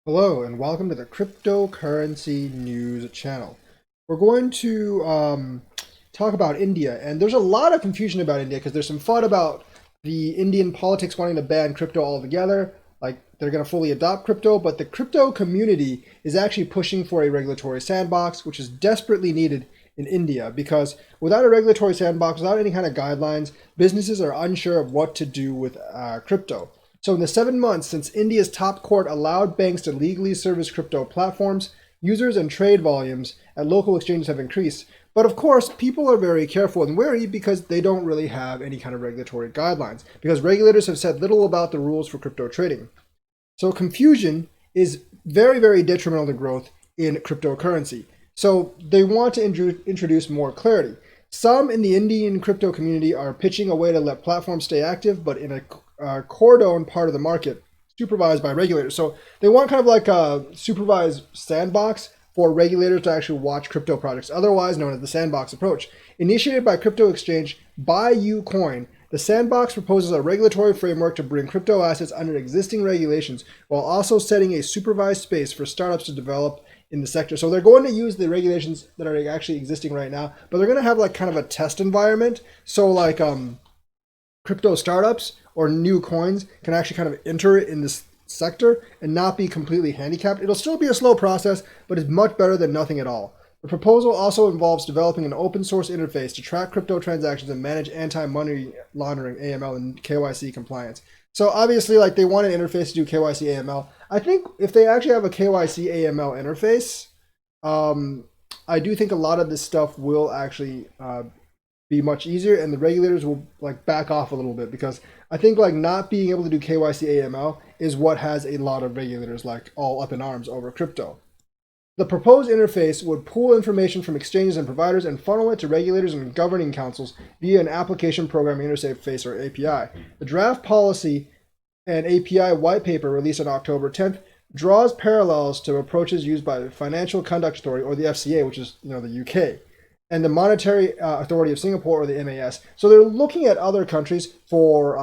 Hello and welcome to the Cryptocurrency News channel. We're going to talk about India, and there's a lot of confusion about India because there's some FUD about the Indian politics wanting to ban crypto altogether. Like they're going to fully adopt crypto, but the crypto community is actually pushing for a regulatory sandbox, which is desperately needed in India because without a regulatory sandbox, without any kind of guidelines, businesses are unsure of what to do with crypto. So in the 7 months since India's top court allowed banks to legally service crypto platforms, users and trade volumes at local exchanges have increased. But of course, people are very careful and wary because they don't really have any kind of regulatory guidelines, because regulators have said little about the rules for crypto trading. So confusion is very, very detrimental to growth in cryptocurrency. So they want to introduce more clarity. Some in the Indian crypto community are pitching a way to let platforms stay active, but in a cordon part of the market supervised by regulators. So they want kind of like a supervised sandbox for regulators to actually watch crypto projects, otherwise known as the sandbox approach. Initiated by crypto exchange BuyUcoin, the sandbox proposes a regulatory framework to bring crypto assets under existing regulations while also setting a supervised space for startups to develop in the sector. So they're going to use the regulations that are actually existing right now, but they're going to have like kind of a test environment. So like crypto startups or new coins can actually kind of enter in this sector and not be completely handicapped. It'll still be a slow process, but it's much better than nothing at all. The proposal also involves developing an open source interface to track crypto transactions and manage anti-money laundering AML and KYC compliance. So obviously, like they want an interface to do KYC AML. I think if they actually have a KYC AML interface, I do think a lot of this stuff will actually be much easier, and the regulators will like back off a little bit, because I think like not being able to do KYC AML is what has a lot of regulators like all up in arms over crypto. The proposed interface would pool information from exchanges and providers and funnel it to regulators and governing councils via an application programming interface or API. The draft policy and API white paper released on October 10th draws parallels to approaches used by the Financial Conduct Authority, or the FCA, which is the UK, and the Monetary Authority of Singapore, or the MAS. So they're looking at other countries for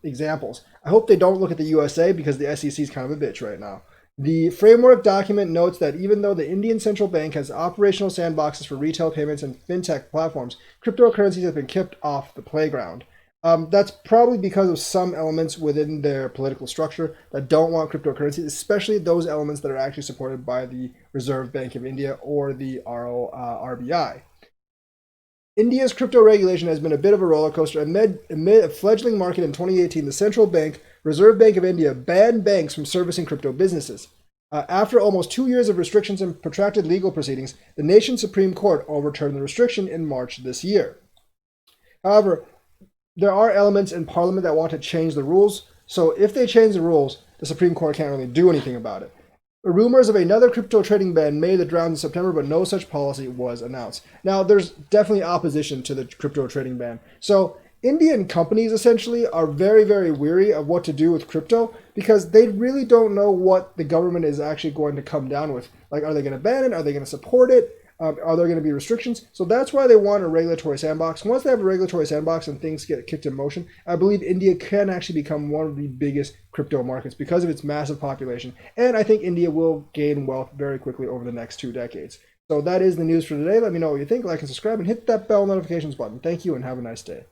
examples. I hope they don't look at the USA, because the SEC is kind of a bitch right now. The framework document notes that even though the Indian Central Bank has operational sandboxes for retail payments and fintech platforms, cryptocurrencies have been kept off the playground. That's probably because of some elements within their political structure that don't want cryptocurrencies, especially those elements that are actually supported by the Reserve Bank of India or the RBI. India's crypto regulation has been a bit of a roller coaster. Amid a fledgling market in 2018, the central bank, Reserve Bank of India, banned banks from servicing crypto businesses. After almost 2 years of restrictions and protracted legal proceedings, the nation's Supreme Court overturned the restriction in March this year. However, there are elements in Parliament that want to change the rules. So if they change the rules, the Supreme Court can't really do anything about it. Rumors of another crypto trading ban made the rounds in September, but no such policy was announced. Now, there's definitely opposition to the crypto trading ban. So Indian companies essentially are very, very weary of what to do with crypto, because they really don't know what the government is actually going to come down with. Like, are they going to ban it? Are they going to support it? Are there going to be restrictions? So that's why they want a regulatory sandbox. Once they have a regulatory sandbox and things get kicked in motion, I believe India can actually become one of the biggest crypto markets because of its massive population. And I think India will gain wealth very quickly over the next 2 decades. So that is the news for today. Let me know what you think. Like and subscribe and hit that bell notifications button. Thank you and have a nice day.